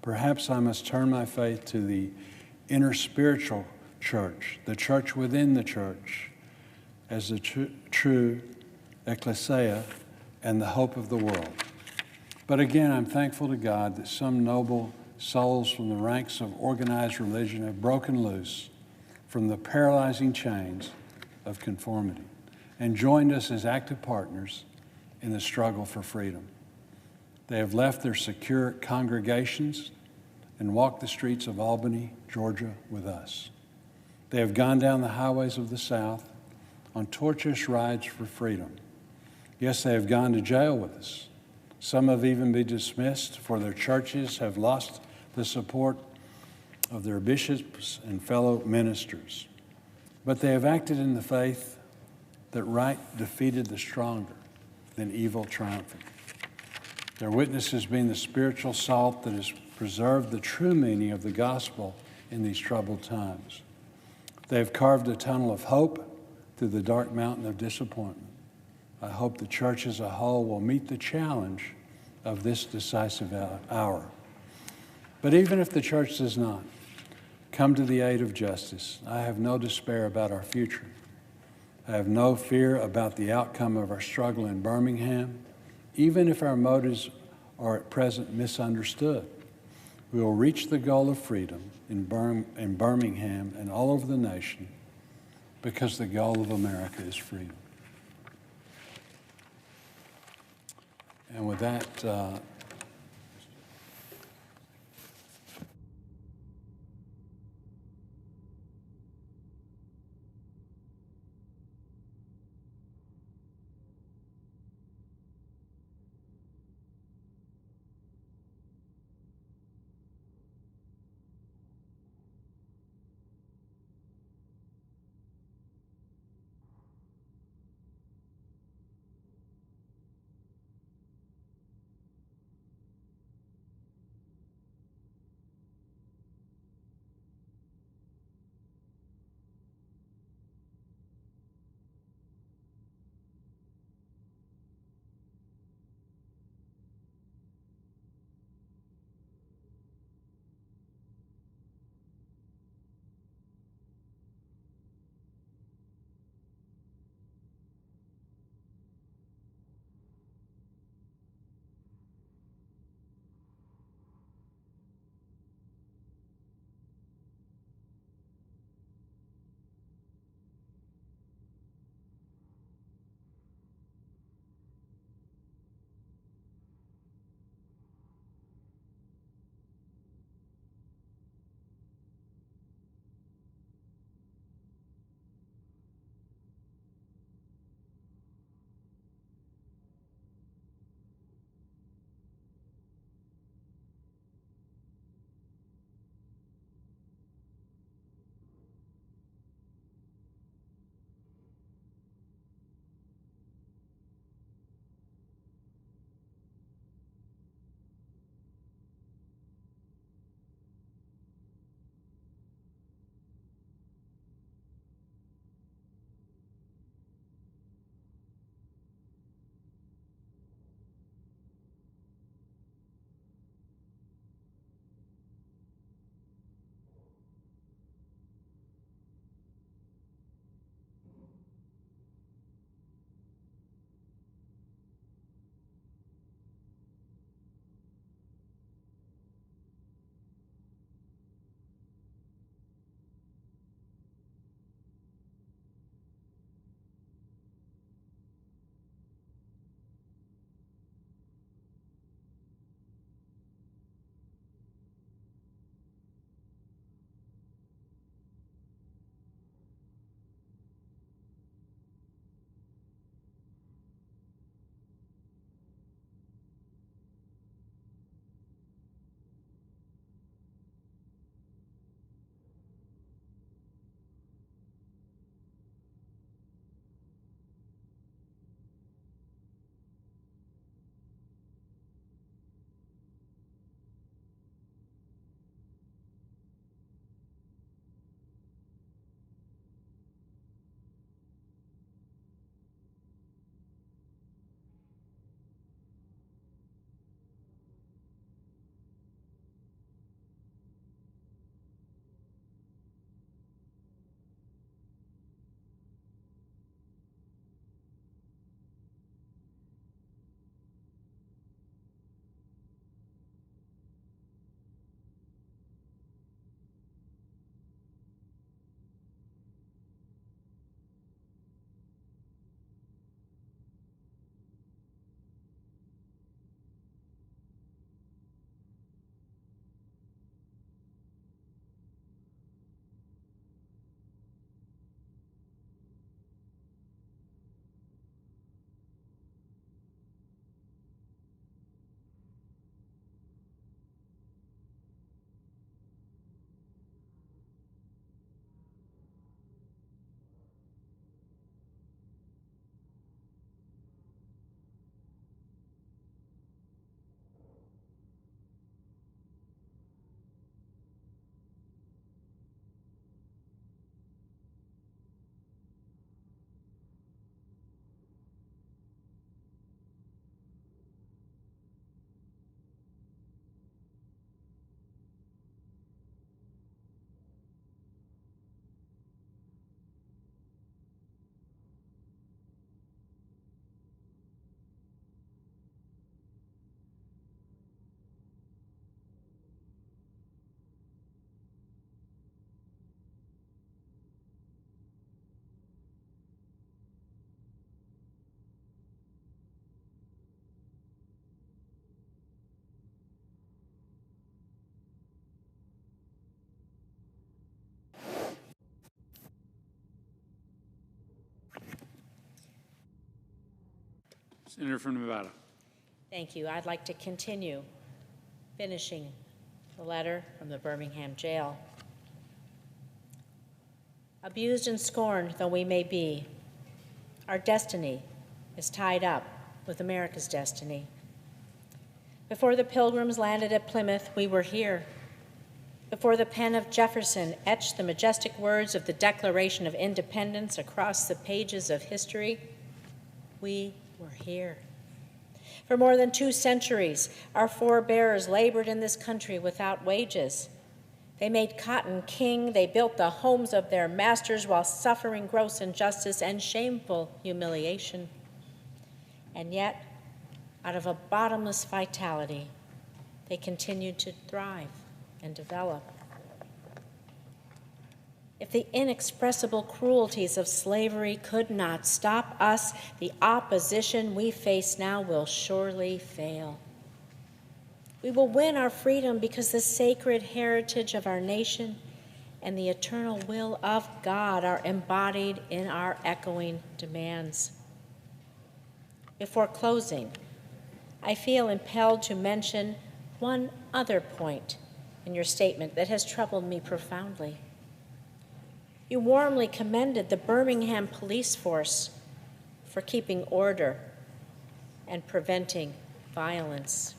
Perhaps I must turn my faith to the inner spiritual church, the church within the church, as the true ecclesia and the hope of the world. But again, I'm thankful to God that some noble souls from the ranks of organized religion have broken loose from the paralyzing chains of conformity and joined us as active partners in the struggle for freedom. They have left their secure congregations and walked the streets of Albany, Georgia with us. They have gone down the highways of the South on tortuous rides for freedom. Yes, they have gone to jail with us. Some have even been dismissed, for their churches have lost the support of their bishops and fellow ministers. But they have acted in the faith that right defeated the stronger than evil triumphing. Their witness has been the spiritual salt that has preserved the true meaning of the gospel in these troubled times. They have carved a tunnel of hope through the dark mountain of disappointment. I hope the church as a whole will meet the challenge of this decisive hour. But even if the church does not come to the aid of justice, I have no despair about our future. I have no fear about the outcome of our struggle in Birmingham, even if our motives are at present misunderstood. We will reach the goal of freedom in Birmingham and all over the nation, because the goal of America is freedom. And with that, Senator from Nevada. Thank you. I'd like to continue finishing the letter from the Birmingham jail. Abused and scorned though we may be, our destiny is tied up with America's destiny. Before the Pilgrims landed at Plymouth, we were here. Before the pen of Jefferson etched the majestic words of the Declaration of Independence across the pages of history, we were here. For more than 2 centuries, our forebears labored in this country without wages. They made cotton king. They built the homes of their masters while suffering gross injustice and shameful humiliation. And yet, out of a bottomless vitality, they continued to thrive and develop. If the inexpressible cruelties of slavery could not stop us, the opposition we face now will surely fail. We will win our freedom because the sacred heritage of our nation and the eternal will of God are embodied in our echoing demands. Before closing, I feel impelled to mention one other point in your statement that has troubled me profoundly. You warmly commended the Birmingham police force for keeping order and preventing violence.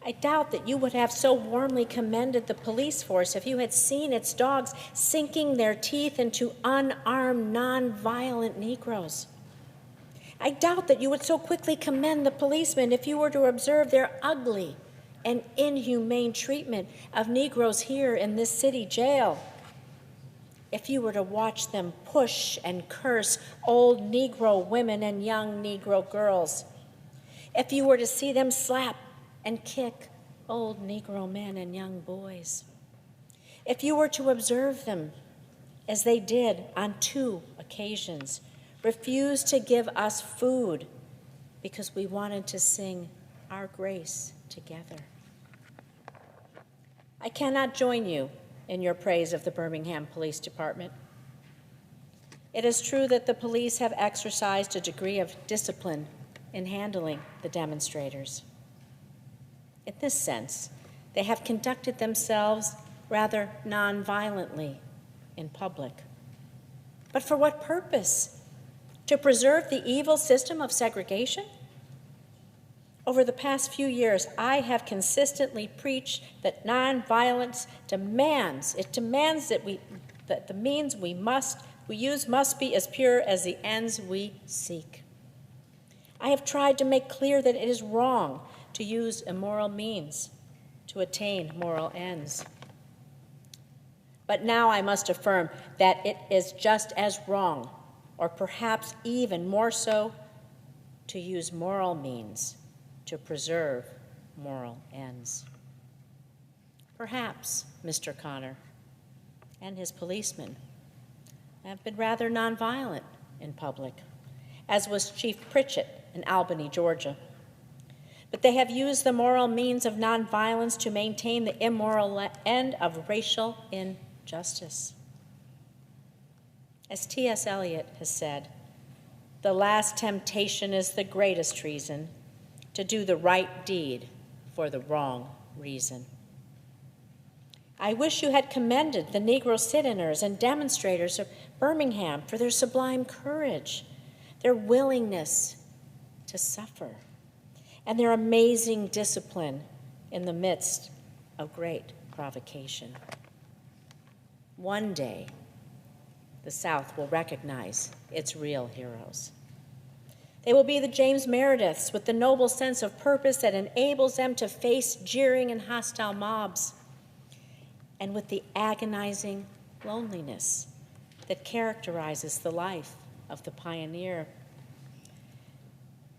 I doubt that you would have so warmly commended the police force if you had seen its dogs sinking their teeth into unarmed, non-violent Negroes. I doubt that you would so quickly commend the policemen if you were to observe their ugly and inhumane treatment of Negroes here in this city jail. If you were to watch them push and curse old Negro women and young Negro girls. If you were to see them slap and kick old Negro men and young boys. If you were to observe them, as they did on 2 occasions, refuse to give us food because we wanted to sing our grace together. I cannot join you in your praise of the Birmingham Police Department. It is true that the police have exercised a degree of discipline in handling the demonstrators. In this sense, they have conducted themselves rather non-violently in public. But for what purpose? To preserve the evil system of segregation? Over the past few years, I have consistently preached that nonviolence demands that the means we use must be as pure as the ends we seek. I have tried to make clear that it is wrong to use immoral means to attain moral ends. But now I must affirm that it is just as wrong, or perhaps even more so, to use moral means to preserve moral ends. Perhaps Mr. Connor and his policemen have been rather nonviolent in public, as was Chief Pritchett in Albany, Georgia. But they have used the moral means of nonviolence to maintain the immoral end of racial injustice. As T.S. Eliot has said, the last temptation is the greatest treason, to do the right deed for the wrong reason. I wish you had commended the Negro sit-inners and demonstrators of Birmingham for their sublime courage, their willingness to suffer, and their amazing discipline in the midst of great provocation. One day, the South will recognize its real heroes. They will be the James Merediths with the noble sense of purpose that enables them to face jeering and hostile mobs, and with the agonizing loneliness that characterizes the life of the pioneer.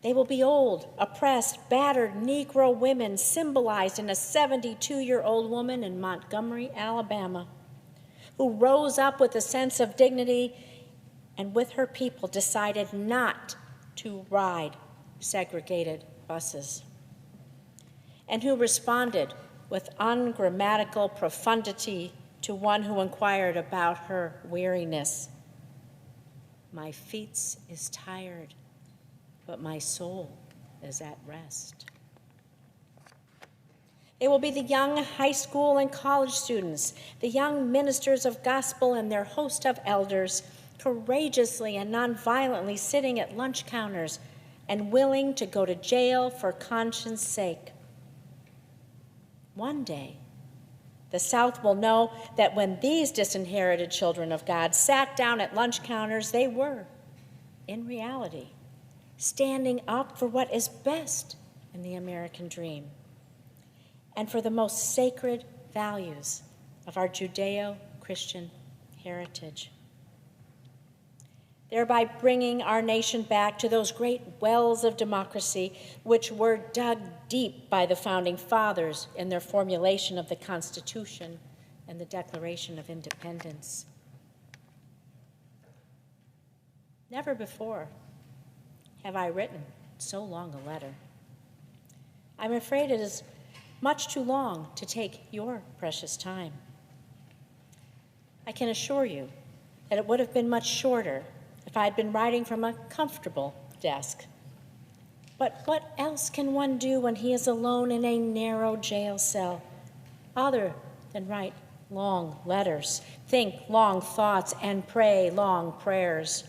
They will be old, oppressed, battered Negro women symbolized in a 72-year-old woman in Montgomery, Alabama, who rose up with a sense of dignity and with her people decided not to ride segregated buses, and who responded with ungrammatical profundity to one who inquired about her weariness. My feet is tired. but my soul is at rest. They will be the young high school and college students, the young ministers of gospel and their host of elders, courageously and nonviolently sitting at lunch counters and willing to go to jail for conscience sake. One day, the South will know that when these disinherited children of God sat down at lunch counters, they were, in reality, standing up for what is best in the American dream and for the most sacred values of our Judeo-Christian heritage, thereby bringing our nation back to those great wells of democracy which were dug deep by the Founding Fathers in their formulation of the Constitution and the Declaration of Independence. Never before have I written so long a letter. I'm afraid it is much too long to take your precious time. I can assure you that it would have been much shorter if I had been writing from a comfortable desk. But what else can one do when he is alone in a narrow jail cell, other than write long letters, think long thoughts, and pray long prayers?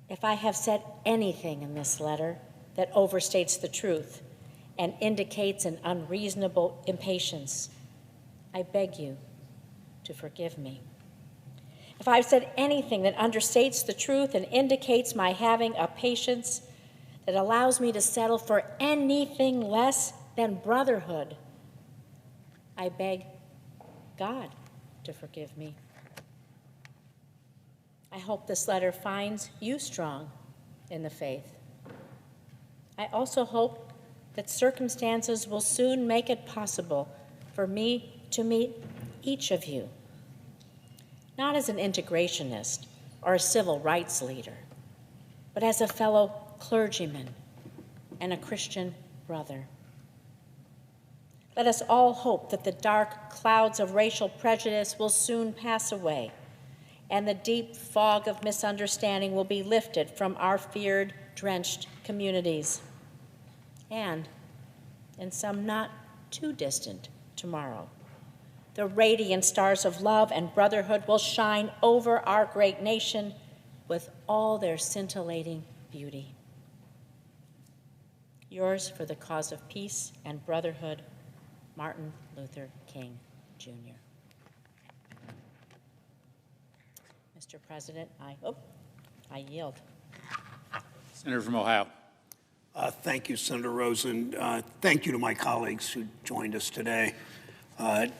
If I have said anything in this letter that overstates the truth and indicates an unreasonable impatience, I beg you to forgive me. If I've said anything that understates the truth and indicates my having a patience that allows me to settle for anything less than brotherhood, I beg God to forgive me. I hope this letter finds you strong in the faith. I also hope that circumstances will soon make it possible for me to meet each of you, not as an integrationist or a civil rights leader, but as a fellow clergyman and a Christian brother. Let us all hope that the dark clouds of racial prejudice will soon pass away and the deep fog of misunderstanding will be lifted from our feared, drenched communities. And in some not too distant tomorrow, the radiant stars of love and brotherhood will shine over our great nation with all their scintillating beauty. Yours for the cause of peace and brotherhood, Martin Luther King, Jr. Mr. President, I yield. Senator from Ohio. Thank you, Senator Rosen. Thank you to my colleagues who joined us today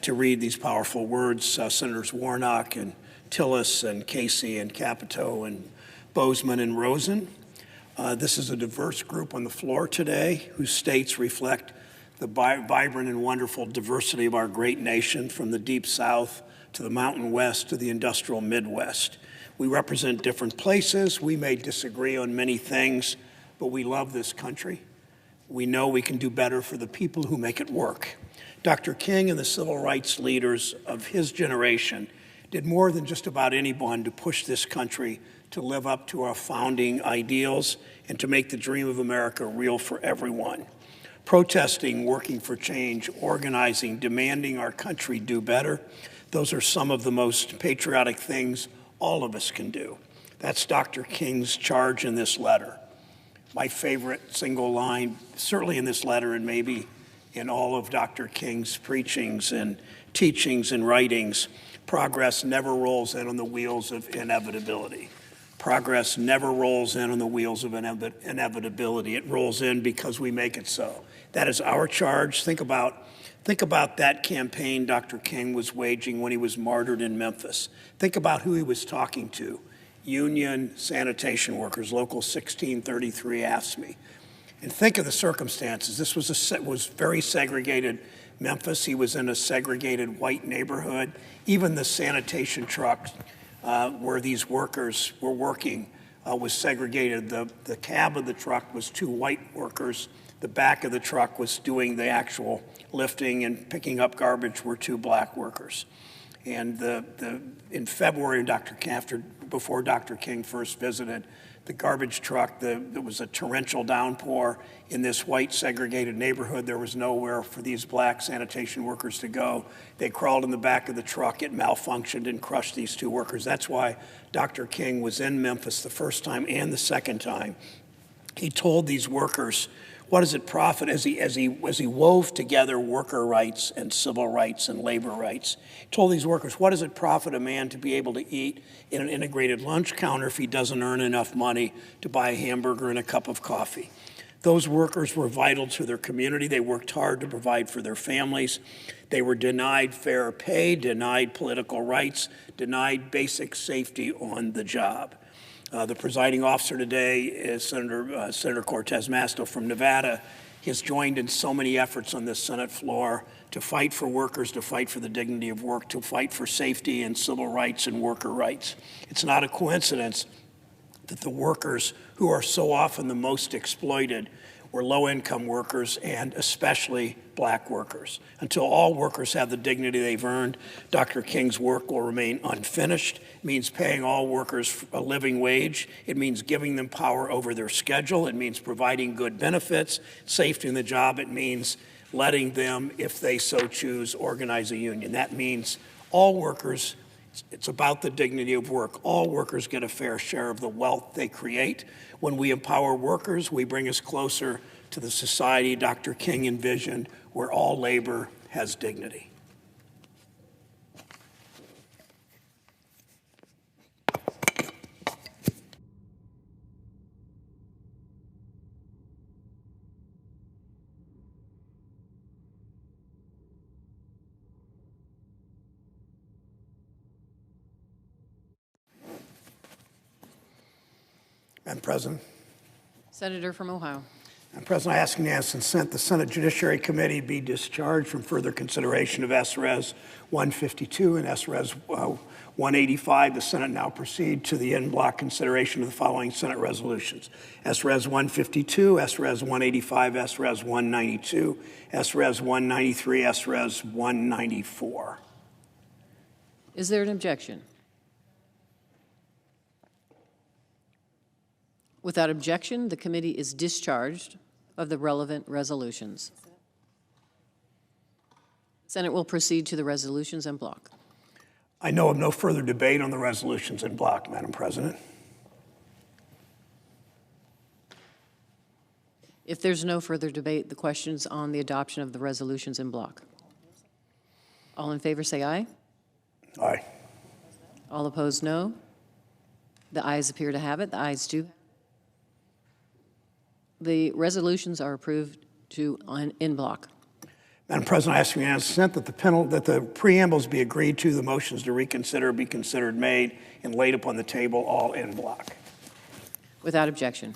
to read these powerful words, Senators Warnock and Tillis and Casey and Capito and Bozeman and Rosen. This is a diverse group on the floor today whose states reflect the vibrant and wonderful diversity of our great nation, from the deep South to the Mountain West to the industrial Midwest. We represent different places. We may disagree on many things, but we love this country. We know we can do better for the people who make it work. Dr. King and the civil rights leaders of his generation did more than just about anyone to push this country to live up to our founding ideals and to make the dream of America real for everyone. Protesting, working for change, organizing, demanding our country do better, those are some of the most patriotic things all of us can do. That's Dr. King's charge in this letter. My favorite single line, certainly in this letter and maybe in all of Dr. King's preachings and teachings and writings, progress never rolls in on the wheels of inevitability. Progress never rolls in on the wheels of inevitability. It rolls in because we make it so. That is our charge. Think about that campaign Dr. King was waging when he was martyred in Memphis. Think about who he was talking to. Union sanitation workers, Local 1633 AFSCME. And think of the circumstances. This was very segregated Memphis. He was in a segregated white neighborhood. Even the sanitation truck where these workers were working was segregated. The cab of the truck was 2 white workers. The back of the truck was doing the actual lifting and picking up garbage were 2 black workers. And in February, after before Dr. King first visited. The garbage truck, there was a torrential downpour in this white segregated neighborhood. There was nowhere for these black sanitation workers to go. They crawled in the back of the truck. It malfunctioned and crushed these 2 workers. That's why Dr. King was in Memphis the first time and the second time. He told these workers, what does it profit as he wove together worker rights and civil rights and labor rights? He told these workers, what does it profit a man to be able to eat in an integrated lunch counter if he doesn't earn enough money to buy a hamburger and a cup of coffee? Those workers were vital to their community. They worked hard to provide for their families. They were denied fair pay, denied political rights, denied basic safety on the job. The presiding officer today is Senator Cortez Masto from Nevada. He has joined in so many efforts on this Senate floor to fight for workers, to fight for the dignity of work, to fight for safety and civil rights and worker rights. It's not a coincidence that the workers who are so often the most exploited were low-income workers and especially black workers. Until all workers have the dignity they've earned, Dr. King's work will remain unfinished. It means paying all workers a living wage. It means giving them power over their schedule. It means providing good benefits, safety in the job. It means letting them, if they so choose, organize a union. That means all workers, it's about the dignity of work. All workers get a fair share of the wealth they create. When we empower workers, we bring us closer to the society Dr. King envisioned, where all labor has dignity. Madam President. Senator from Ohio. Madam President, I ask unanimous consent the Senate Judiciary Committee be discharged from further consideration of S-Res 152 and S-Res 185. The Senate now proceed to the en bloc consideration of the following Senate resolutions: S-Res 152, S-Res 185, S-Res 192, S-Res 193, S-Res 194. Is there an objection? Without objection, the committee is discharged of the relevant resolutions. Senate will proceed to the resolutions en bloc. I know of no further debate on the resolutions en bloc, Madam President. If there's no further debate, the questions on the adoption of the resolutions en bloc. All in favor say aye. Aye. All opposed, no. The ayes appear to have it. The ayes do. The resolutions are approved en bloc. Madam President, I ask unanimous consent that the preambles be agreed to, the motions to reconsider be considered made and laid upon the table, all en bloc. Without objection.